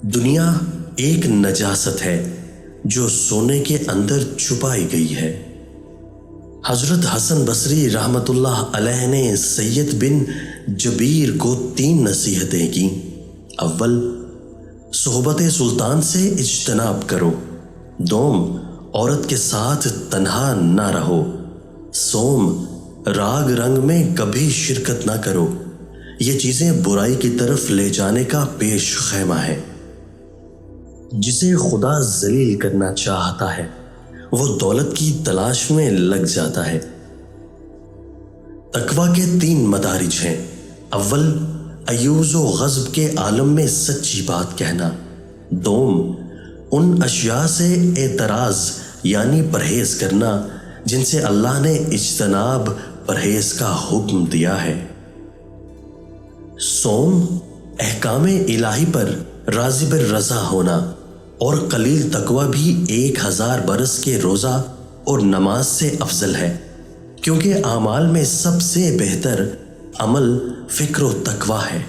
دنیا ایک نجاست ہے جو سونے کے اندر چھپائی گئی ہے۔ حضرت حسن بصری رحمۃ اللہ علیہ نے سید بن جبیر کو 3 نصیحتیں کی۔ اول، صحبت سلطان سے اجتناب کرو۔ دوم، عورت کے ساتھ تنہا نہ رہو۔ سوم، راگ رنگ میں کبھی شرکت نہ کرو، یہ چیزیں برائی کی طرف لے جانے کا پیش خیمہ ہے۔ جسے خدا ذلیل کرنا چاہتا ہے وہ دولت کی تلاش میں لگ جاتا ہے۔ تقویٰ کے 3 مدارج ہیں۔ اول، عیوز و غضب کے عالم میں سچی بات کہنا۔ دوم، ان اشیاء سے اعتراض یعنی پرہیز کرنا جن سے اللہ نے اجتناب پرہیز کا حکم دیا ہے۔ سوم، احکام الہی پر راضی بالرضا ہونا، اور قلیل تقویٰ بھی 1000 برس کے روزہ اور نماز سے افضل ہے، کیونکہ اعمال میں سب سے بہتر عمل فکر و تقویٰ ہے۔